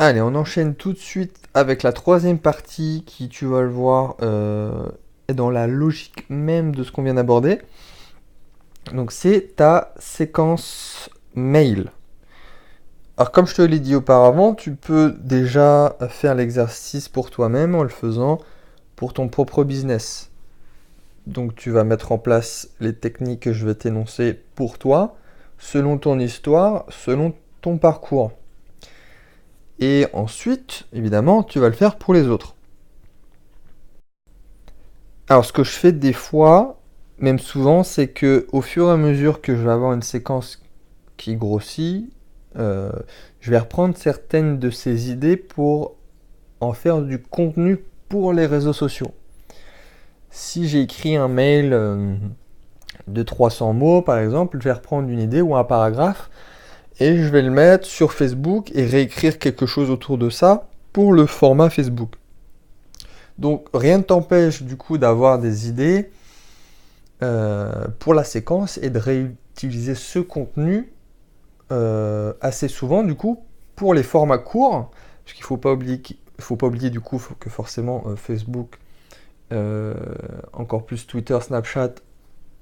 Allez, on enchaîne tout de suite avec la troisième partie qui, tu vas le voir, est dans la logique même de ce qu'on vient d'aborder. Donc c'est ta séquence mail. Alors comme je te l'ai dit auparavant, tu peux déjà faire l'exercice pour toi-même en le faisant pour ton propre business. Donc tu vas mettre en place les techniques que je vais t'énoncer pour toi, selon ton histoire, selon ton parcours. Et ensuite, évidemment, tu vas le faire pour les autres. Alors, ce que je fais des fois, même souvent, c'est que au fur et à mesure que je vais avoir une séquence qui grossit, euh, je vais reprendre certaines de ces idées pour en faire du contenu pour les réseaux sociaux. Si j'ai écrit un mail de 300 mots, par exemple, je vais reprendre une idée ou un paragraphe et je vais le mettre sur Facebook et réécrire quelque chose autour de ça pour le format Facebook. Donc rien ne t'empêche du coup d'avoir des idées pour la séquence et de réutiliser ce contenu assez souvent du coup pour les formats courts, parce qu'il faut pas oublier du coup que forcément Facebook, encore plus Twitter, Snapchat,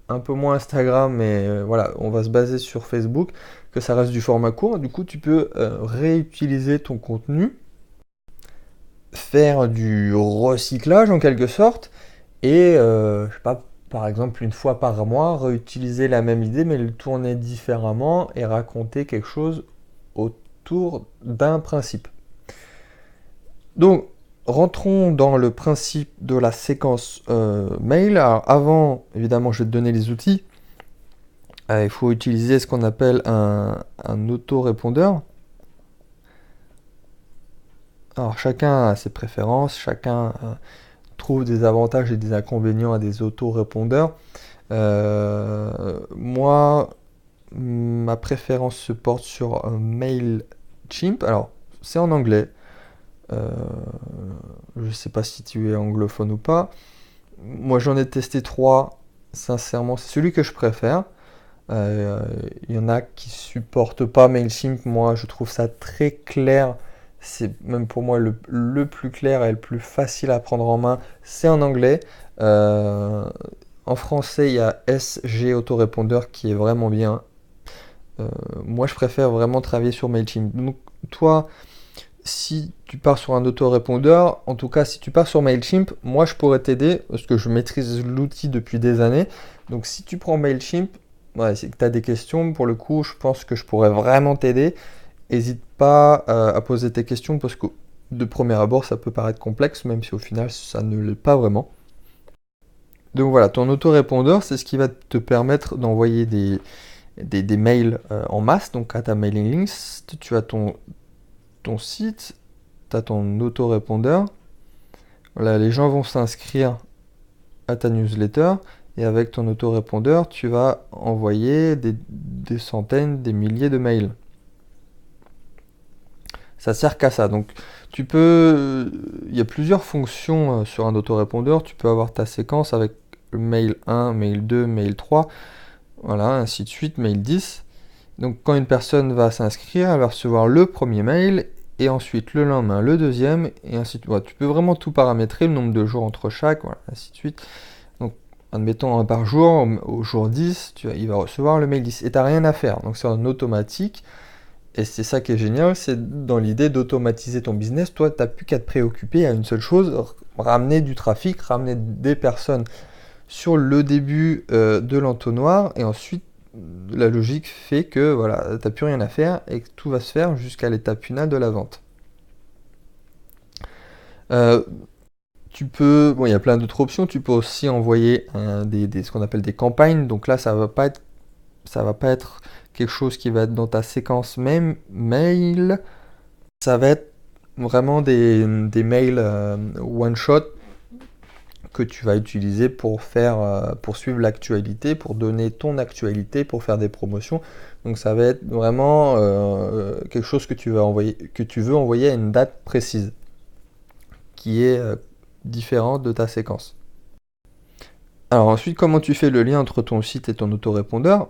un peu moins Instagram, mais voilà, on va se baser sur Facebook, que ça reste du format court. Du coup, tu peux réutiliser ton contenu, faire du recyclage en quelque sorte, et je sais pas, par exemple une fois par mois, réutiliser la même idée mais le tourner différemment et raconter quelque chose autour d'un principe. Donc, rentrons dans le principe de la séquence mail. Alors, avant, évidemment, je vais te donner les outils. Il faut utiliser ce qu'on appelle un autorépondeur. Alors, chacun a ses préférences, chacun trouve des avantages et des inconvénients à des autorépondeurs. Moi, ma préférence se porte sur un MailChimp. Alors, c'est en anglais. Je ne sais pas si tu es anglophone ou pas. Moi, j'en ai testé trois. Sincèrement, c'est celui que je préfère. Il y en a qui supportent pas MailChimp. Moi, je trouve ça très clair. C'est même pour moi le plus clair et le plus facile à prendre en main. C'est en anglais. Euh, En français, il y a SG Autorépondeur qui est vraiment bien. Euh, Moi, je préfère vraiment travailler sur MailChimp. Donc, toi, si tu pars sur un autorépondeur, en tout cas, si tu pars sur MailChimp, moi, je pourrais t'aider parce que je maîtrise l'outil depuis des années. Donc, si tu prends MailChimp, ouais, c'est que tu as des questions, pour le coup, je pense que je pourrais vraiment t'aider. N'hésite pas à poser tes questions parce que de premier abord, ça peut paraître complexe, même si au final, ça ne l'est pas vraiment. Donc voilà, ton autorépondeur, c'est ce qui va te permettre d'envoyer des mails en masse, donc à ta mailing list. Tu as ton site, tu as ton autorépondeur. Voilà, les gens vont s'inscrire à ta newsletter et avec ton autorépondeur, tu vas envoyer des centaines, des milliers de mails. Ça sert qu'à ça. Donc tu peux, il y a plusieurs fonctions sur un autorépondeur. Tu peux avoir ta séquence avec mail 1, mail 2, mail 3, voilà, ainsi de suite, mail 10. Donc quand une personne va s'inscrire, elle va recevoir le premier mail et ensuite le lendemain le deuxième et ainsi de suite. Voilà, tu peux vraiment tout paramétrer, le nombre de jours entre chaque, voilà, ainsi de suite. Donc admettons un par jour, au jour 10, il va recevoir le mail 10 et tu n'as rien à faire. Donc c'est en automatique. Et c'est ça qui est génial, c'est dans l'idée d'automatiser ton business. Toi, tu n'as plus qu'à te préoccuper à une seule chose, ramener du trafic, ramener des personnes sur le début de l'entonnoir. Et ensuite, la logique fait que voilà, tu n'as plus rien à faire et que tout va se faire jusqu'à l'étape finale de la vente. Euh, Tu peux, bon, il y a plein d'autres options. Tu peux aussi envoyer ce qu'on appelle des campagnes. Donc là, ça va pas être quelque chose qui va être dans ta séquence même mail. Ça va être vraiment des mails one shot que tu vas utiliser pour faire, pour suivre l'actualité, pour donner ton actualité, pour faire des promotions. Donc ça va être vraiment quelque chose que tu veux envoyer à une date précise, qui est différente de ta séquence. Alors ensuite, comment tu fais le lien entre ton site et ton autorépondeur?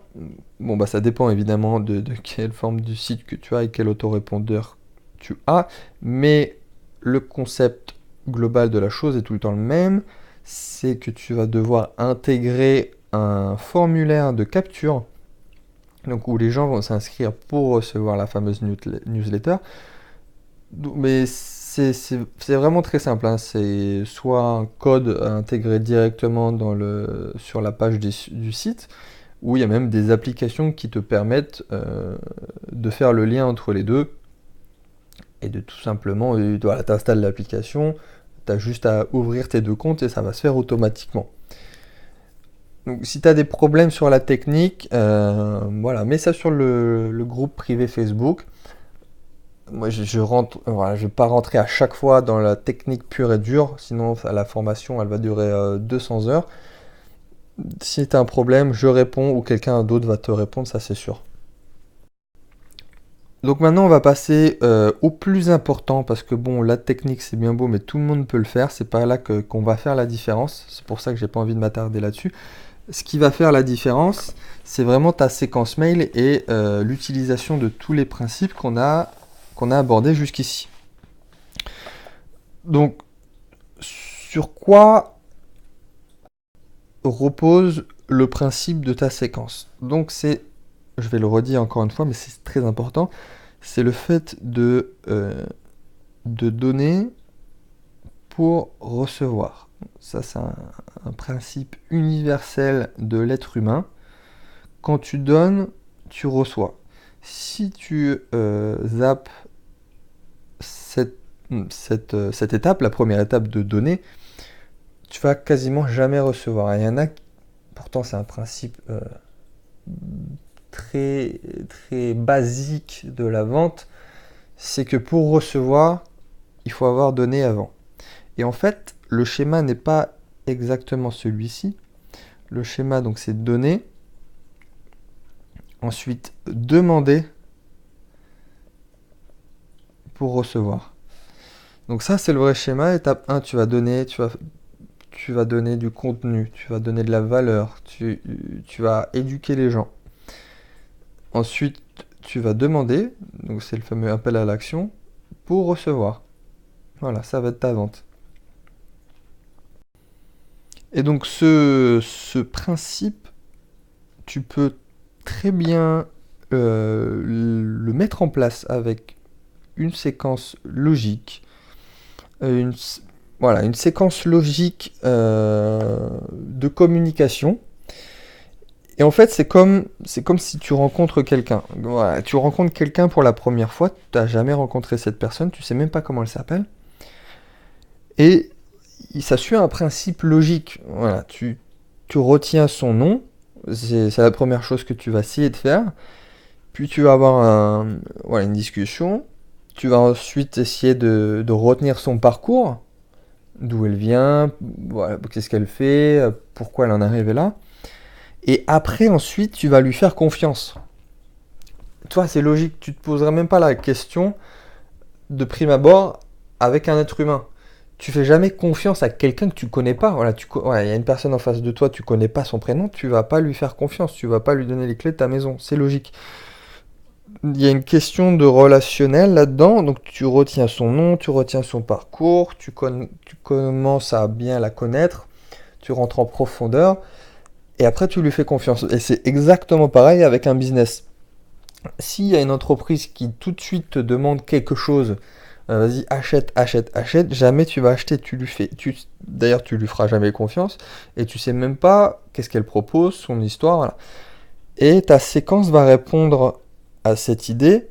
Bon, bah ça dépend évidemment de quelle forme du site que tu as et quel autorépondeur tu as, mais le concept global de la chose est tout le temps le même. C'est que tu vas devoir intégrer un formulaire de capture, donc où les gens vont s'inscrire pour recevoir la fameuse newsletter. Mais c'est vraiment très simple, hein. C'est soit un code intégré directement sur la page du site, ou il y a même des applications qui te permettent de faire le lien entre les deux et de tout simplement, voilà, tu installes l'application, tu as juste à ouvrir tes deux comptes et ça va se faire automatiquement. Donc si tu as des problèmes sur la technique, voilà, mets ça sur le groupe privé Facebook. Moi, voilà, je vais pas rentrer à chaque fois dans la technique pure et dure, sinon la formation, elle va durer 200 heures. Si tu as un problème, je réponds ou quelqu'un d'autre va te répondre, ça c'est sûr. Donc maintenant, on va passer au plus important, parce que bon, la technique c'est bien beau, mais tout le monde peut le faire. C'est pas là qu'on va faire la différence. C'est pour ça que j'ai pas envie de m'attarder là-dessus. Ce qui va faire la différence, c'est vraiment ta séquence mail et l'utilisation de tous les principes qu'on a abordés jusqu'ici. Donc, sur quoi repose le principe de ta séquence? Donc, je vais le redire encore une fois, mais c'est très important, c'est le fait de donner pour recevoir. Ça, c'est un principe universel de l'être humain. Quand tu donnes, tu reçois. Si tu zappes cette étape, la première étape de donner, tu vas quasiment jamais recevoir. Il y en a, pourtant c'est un principe très, très basique de la vente, c'est que pour recevoir, il faut avoir donné avant. Et en fait, le schéma n'est pas exactement celui-ci. Le schéma, donc, c'est donner, ensuite demander pour recevoir. Donc ça, c'est le vrai schéma. Étape 1, tu vas donner, tu vas donner du contenu, tu vas donner de la valeur, tu vas éduquer les gens. Ensuite, tu vas demander, donc c'est le fameux appel à l'action, pour recevoir. Voilà, ça va être ta vente. Et donc ce principe, tu peux très bien le mettre en place avec une séquence logique, une, voilà, une séquence logique de communication. Et en fait, c'est comme si tu rencontres quelqu'un. Voilà, tu rencontres quelqu'un pour la première fois, tu n'as jamais rencontré cette personne, tu sais même pas comment elle s'appelle. Et ça suit un principe logique. Voilà, tu retiens son nom, c'est la première chose que tu vas essayer de faire. Puis tu vas avoir voilà, une discussion. Tu vas ensuite essayer de retenir son parcours, d'où elle vient, voilà, qu'est-ce qu'elle fait, pourquoi elle en est arrivée là. Et après, ensuite, tu vas lui faire confiance. Toi, c'est logique, tu te poseras même pas la question de prime abord avec un être humain. Tu fais jamais confiance à quelqu'un que tu connais pas. Voilà, voilà, il y a une personne en face de toi, tu connais pas son prénom, tu vas pas lui faire confiance, tu vas pas lui donner les clés de ta maison. C'est logique. Il y a une question de relationnel là-dedans, donc tu retiens son nom, tu retiens son parcours, tu commences à bien la connaître, tu rentres en profondeur, et après tu lui fais confiance. Et c'est exactement pareil avec un business. S'il y a une entreprise qui tout de suite te demande quelque chose, vas-y, achète, achète, achète, jamais tu vas acheter, d'ailleurs tu lui feras jamais confiance, et tu sais même pas qu'est-ce qu'elle propose, son histoire, voilà. Et ta séquence va répondre à cette idée,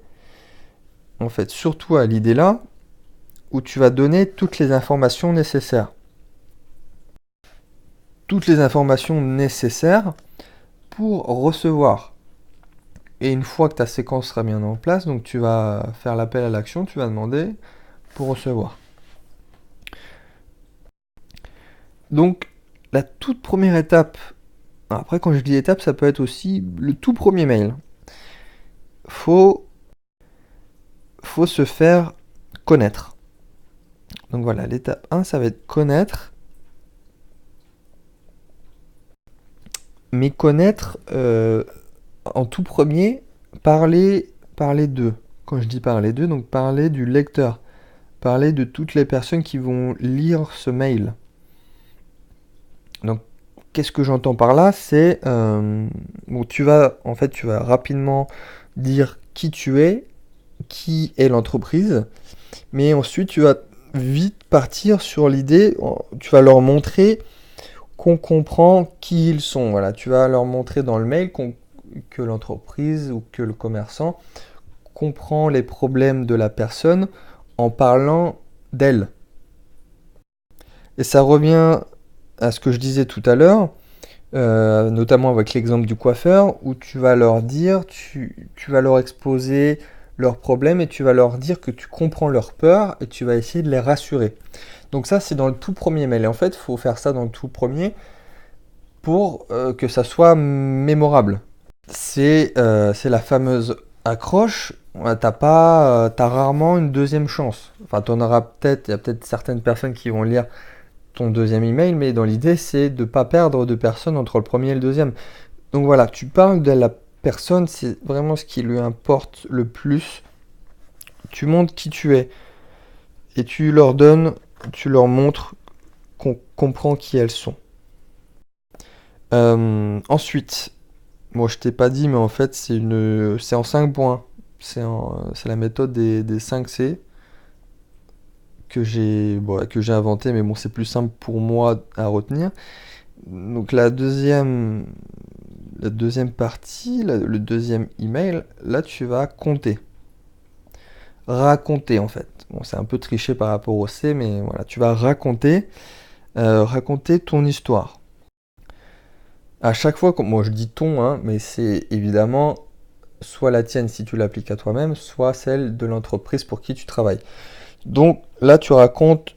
en fait, surtout à l'idée-là, où tu vas donner toutes les informations nécessaires. Toutes les informations nécessaires pour recevoir. Et une fois que ta séquence sera bien en place, donc tu vas faire l'appel à l'action, tu vas demander pour recevoir. Donc, la toute première étape, après quand je dis étape, ça peut être aussi le tout premier mail. Faut se faire connaître. Donc voilà, l'étape 1, ça va être connaître. Mais connaître, en tout premier, parler d'eux. quand je dis parler d'eux, donc parler du lecteur, parler de toutes les personnes qui vont lire ce mail. Donc, qu'est-ce que j'entends par là? C'est bon, tu vas rapidement dire qui tu es, qui est l'entreprise, mais ensuite tu vas vite partir sur l'idée, tu vas leur montrer qu'on comprend qui ils sont. Voilà, tu vas leur montrer dans le mail que l'entreprise ou que le commerçant comprend les problèmes de la personne en parlant d'elle. Et ça revient à ce que je disais tout à l'heure, notamment avec l'exemple du coiffeur, où tu vas leur dire, tu vas leur exposer leurs problèmes et tu vas leur dire que tu comprends leurs peurs et tu vas essayer de les rassurer. Donc ça, c'est dans le tout premier mail. Et en fait, il faut faire ça dans le tout premier pour que ça soit mémorable. C'est la fameuse accroche. T'as rarement une deuxième chance. Enfin, il y a peut-être certaines personnes qui vont lire ton deuxième email, mais dans l'idée, c'est de ne pas perdre de personne entre le premier et le deuxième. Donc voilà, tu parles de la personne, c'est vraiment ce qui lui importe le plus. Tu montres qui tu es et tu leur montres qu'on comprend qui elles sont. Ensuite, moi je t'ai pas dit, mais en fait c'est en 5 points. C'est la méthode des 5 C que j'ai inventé, mais bon, c'est plus simple pour moi à retenir. Donc la deuxième partie, le deuxième email, là tu vas compter. Raconter en fait. Bon, c'est un peu triché par rapport au C, mais voilà, tu vas raconter ton histoire. À chaque fois, moi je dis ton, hein, mais c'est évidemment soit la tienne si tu l'appliques à toi-même, soit celle de l'entreprise pour qui tu travailles. Donc là, tu racontes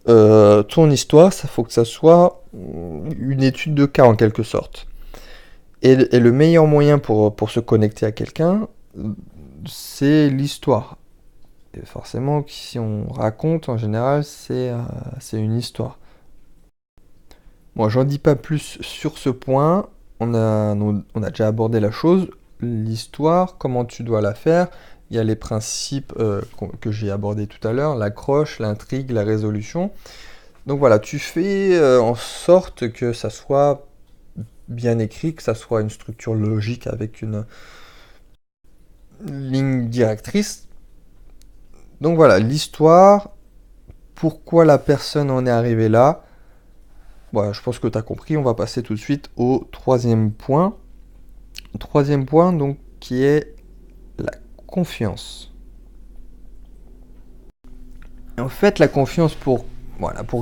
ton histoire, ça faut que ça soit une étude de cas en quelque sorte. Et le meilleur moyen pour se connecter à quelqu'un, c'est l'histoire. Et forcément, si on raconte, en général, c'est une histoire. Bon, j'en dis pas plus sur ce point. On a déjà abordé la chose. L'histoire, comment tu dois la faire. Il y a les principes que j'ai abordés tout à l'heure, l'accroche, l'intrigue, la résolution. Donc voilà, tu fais en sorte que ça soit bien écrit, que ça soit une structure logique avec une ligne directrice. Donc voilà, l'histoire, pourquoi la personne en est arrivée là. Voilà, je pense que tu as compris, on va passer tout de suite au troisième point. Troisième point, donc, qui est la confiance. En fait, la confiance, pour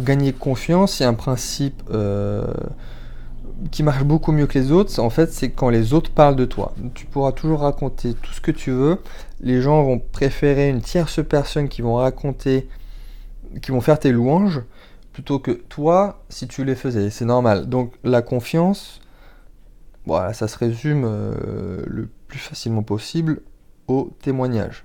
gagner confiance, il y a un principe qui marche beaucoup mieux que les autres. En fait, c'est quand les autres parlent de toi. Tu pourras toujours raconter tout ce que tu veux. Les gens vont préférer une tierce personne qui vont faire tes louanges, plutôt que toi, si tu les faisais. C'est normal. Donc, la confiance, voilà, ça se résume le plus facilement possible au témoignage.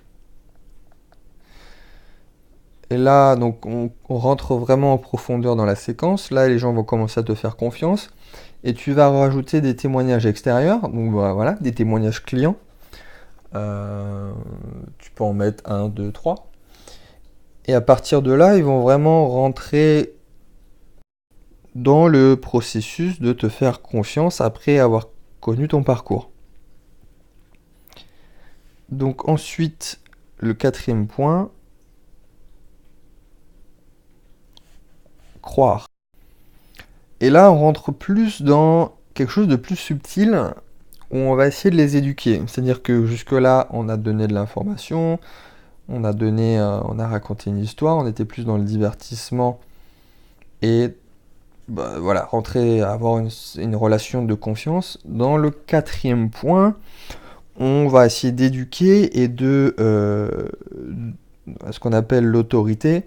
Et là, donc, on rentre vraiment en profondeur dans la séquence. Là, les gens vont commencer à te faire confiance. Et tu vas rajouter des témoignages extérieurs. Donc voilà, des témoignages clients. Tu peux en mettre 1, 2, 3. Et à partir de là, ils vont vraiment rentrer dans le processus de te faire confiance après avoir connu ton parcours. Donc ensuite, le quatrième point, croire. Et là, on rentre plus dans quelque chose de plus subtil où on va essayer de les éduquer. C'est-à-dire que jusque-là, on a donné de l'information, on a raconté une histoire, on était plus dans le divertissement et voilà, rentrer, avoir une relation de confiance. Dans le quatrième point, on va essayer d'éduquer et de ce qu'on appelle l'autorité.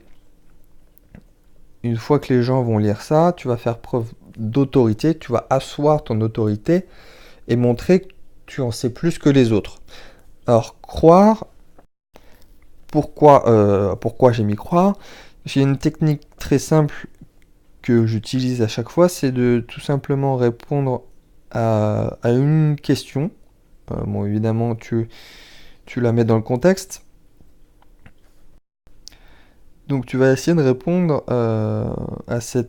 Une fois que les gens vont lire ça, tu vas faire preuve d'autorité, tu vas asseoir ton autorité et montrer que tu en sais plus que les autres. Alors, croire, pourquoi j'ai mis croire? J'ai une technique très simple que j'utilise à chaque fois, c'est de tout simplement répondre à une question. Bon, évidemment, tu la mets dans le contexte. Donc tu vas essayer de répondre à ce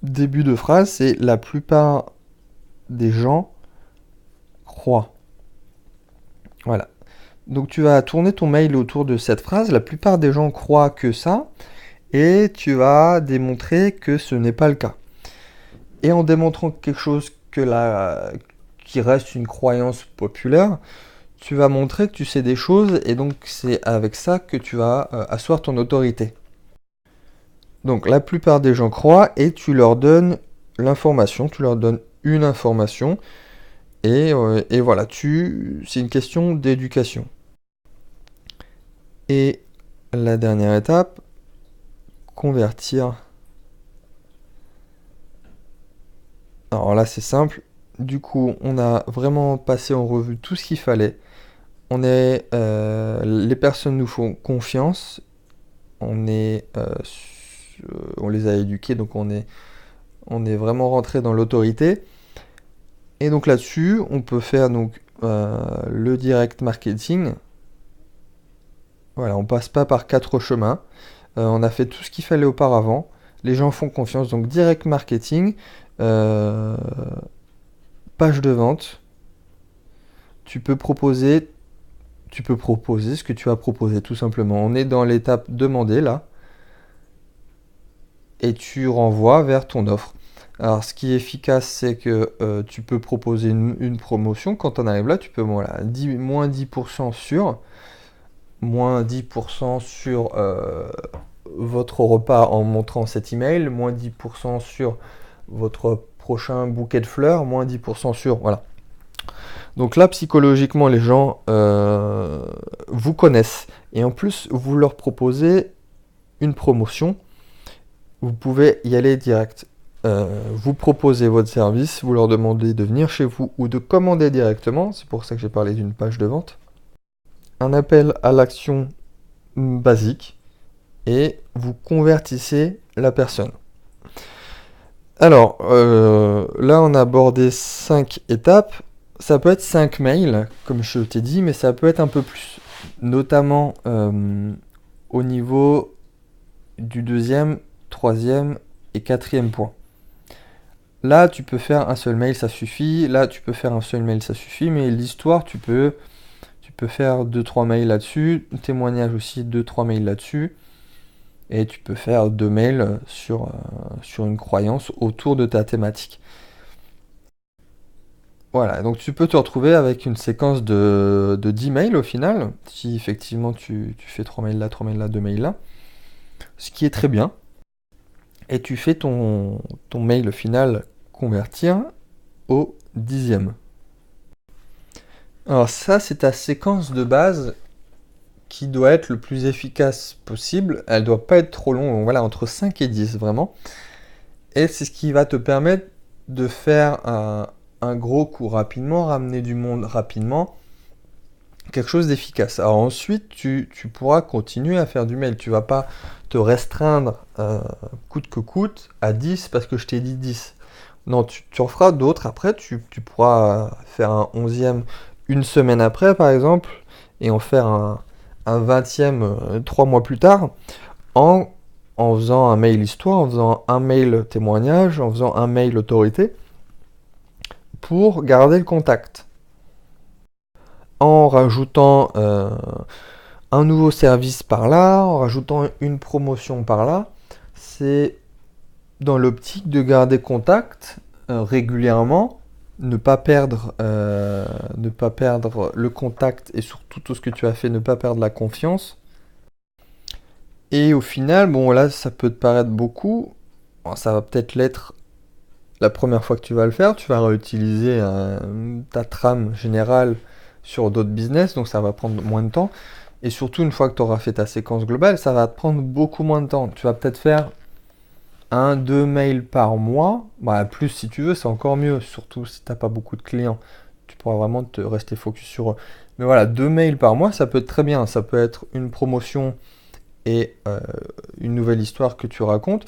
début de phrase, c'est la plupart des gens croient. Voilà. Donc tu vas tourner ton mail autour de cette phrase, la plupart des gens croient que ça, et tu vas démontrer que ce n'est pas le cas. Et en démontrant quelque chose qui reste une croyance populaire, tu vas montrer que tu sais des choses, et donc c'est avec ça que tu vas asseoir ton autorité. Donc la plupart des gens croient, et tu leur donnes l'information, tu leur donnes une information, et voilà, c'est une question d'éducation. Et la dernière étape, convertir. Alors là, c'est simple. Du coup, on a vraiment passé en revue tout ce qu'il fallait. Les personnes nous font confiance. On les a éduqués, donc on est vraiment rentré dans l'autorité. Et donc là-dessus, on peut faire donc le direct marketing. Voilà, on passe pas par 4 chemins. On a fait tout ce qu'il fallait auparavant. Les gens font confiance, donc direct marketing, page de vente. Tu peux proposer ce que tu as proposé tout simplement. On est dans l'étape demander là. Et tu renvoies vers ton offre. Alors ce qui est efficace, c'est que tu peux proposer une promotion. Quand on arrive là, tu peux moins 10% sur votre repas en montrant cet email, moins 10% sur votre prochain bouquet de fleurs, moins 10% sur... Voilà. Donc là, psychologiquement, les gens vous connaissent. Et en plus, vous leur proposez une promotion. Vous pouvez y aller direct. Vous proposez votre service, vous leur demandez de venir chez vous ou de commander directement. C'est pour ça que j'ai parlé d'une page de vente. Un appel à l'action basique et vous convertissez la personne. Alors, là, on a abordé 5 étapes. Ça peut être 5 mails, comme je t'ai dit, mais ça peut être un peu plus. Notamment au niveau du 2e, 3e et 4e point. Là, tu peux faire un seul mail, ça suffit. Là, tu peux faire un seul mail, ça suffit. Mais l'histoire, tu peux faire 2-3 mails là-dessus. Témoignage aussi, 2-3 mails là-dessus. Et tu peux faire 2 mails sur une croyance autour de ta thématique. Voilà, donc tu peux te retrouver avec une séquence de 10 mails au final, si effectivement tu fais 3 mails là, 3 mails là, 2 mails là, ce qui est très bien. Et tu fais ton mail final convertir au 10e. Alors ça, c'est ta séquence de base qui doit être le plus efficace possible. Elle doit pas être trop longue, donc voilà, entre 5 et 10 vraiment. Et c'est ce qui va te permettre de faire un gros coup rapidement, ramener du monde rapidement, quelque chose d'efficace. Alors ensuite, tu pourras continuer à faire du mail. Tu vas pas te restreindre coûte que coûte à 10 parce que je t'ai dit 10. Non, tu en feras d'autres après. Tu pourras faire un 11e une semaine après, par exemple, et en faire un 20e 3 mois plus tard, en faisant un mail histoire, en faisant un mail témoignage, en faisant un mail autorité, pour garder le contact. En rajoutant un nouveau service par là, en rajoutant une promotion par là, c'est dans l'optique de garder contact régulièrement, ne pas perdre le contact et surtout tout ce que tu as fait, ne pas perdre la confiance. Et au final, bon là, ça peut te paraître beaucoup. Bon, ça va peut-être l'être la première fois que tu vas le faire. Tu vas réutiliser ta trame générale sur d'autres business, donc ça va prendre moins de temps. Et surtout, une fois que tu auras fait ta séquence globale, ça va te prendre beaucoup moins de temps. Tu vas peut-être faire 1-2 mails par mois. Bah, plus si tu veux, c'est encore mieux. Surtout si tu n'as pas beaucoup de clients. Tu pourras vraiment te rester focus sur eux. Mais voilà, 2 mails par mois, ça peut être très bien. Ça peut être une promotion et une nouvelle histoire que tu racontes.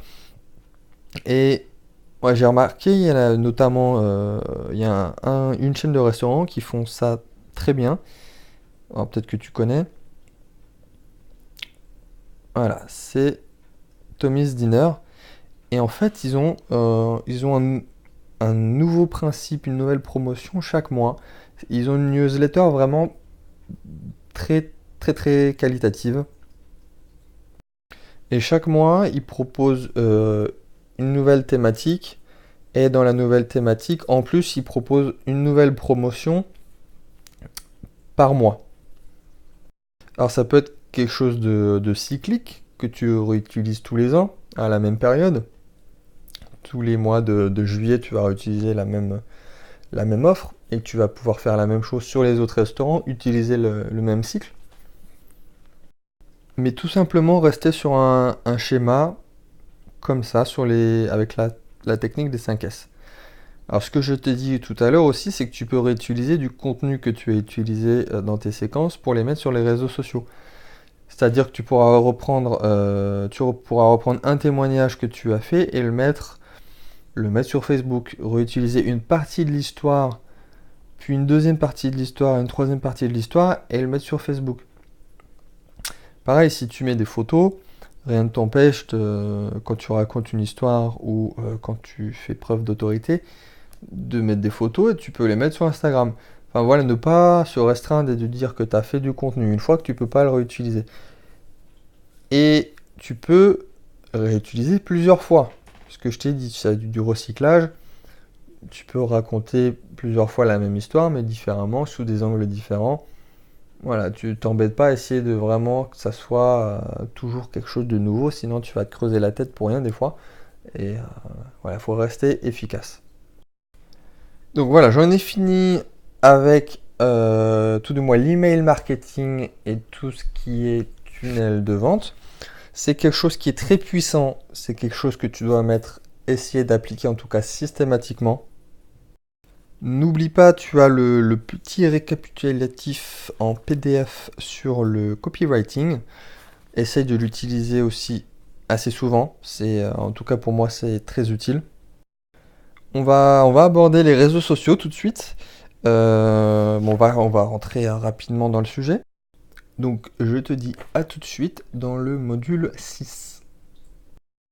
Et ouais, j'ai remarqué, il y a notamment il y a une chaîne de restaurants qui font ça très bien. Alors peut-être que tu connais. Voilà, c'est Tommy's Dinner. Et en fait, ils ont un nouveau principe, une nouvelle promotion chaque mois. Ils ont une newsletter vraiment très très très qualitative. Et chaque mois, ils proposent une nouvelle thématique. Et dans la nouvelle thématique, en plus, ils proposent une nouvelle promotion par mois. Alors ça peut être quelque chose de cyclique que tu réutilises tous les ans à la même période. Tous les mois de juillet, tu vas réutiliser la même offre et tu vas pouvoir faire la même chose sur les autres restaurants, utiliser le même cycle. Mais tout simplement rester sur un schéma comme ça avec la technique des 5S. Alors ce que je t'ai dit tout à l'heure aussi, c'est que tu peux réutiliser du contenu que tu as utilisé dans tes séquences pour les mettre sur les réseaux sociaux. C'est-à-dire que tu pourras reprendre un témoignage que tu as fait et le mettre sur Facebook, réutiliser une partie de l'histoire, puis une deuxième partie de l'histoire, une troisième partie de l'histoire et le mettre sur Facebook. Pareil, si tu mets des photos, rien ne t'empêche, quand tu racontes une histoire ou quand tu fais preuve d'autorité, de mettre des photos et tu peux les mettre sur Instagram. Enfin voilà, ne pas se restreindre et de dire que tu as fait du contenu une fois que tu peux pas le réutiliser. Et tu peux réutiliser plusieurs fois. Ce que je t'ai dit, c'est du recyclage. Tu peux raconter plusieurs fois la même histoire, mais différemment, sous des angles différents. Voilà, tu t'embêtes pas à essayer de vraiment que ça soit toujours quelque chose de nouveau, sinon tu vas te creuser la tête pour rien des fois. Et voilà, il faut rester efficace. Donc voilà, j'en ai fini avec tout de moi l'email marketing et tout ce qui est tunnel de vente. C'est quelque chose qui est très puissant, c'est quelque chose que tu dois essayer d'appliquer en tout cas systématiquement. N'oublie pas, tu as le petit récapitulatif en PDF sur le copywriting. Essaye de l'utiliser aussi assez souvent. En tout cas pour moi, c'est très utile. On va aborder les réseaux sociaux tout de suite. On va rentrer rapidement dans le sujet. Donc je te dis à tout de suite dans le module 6.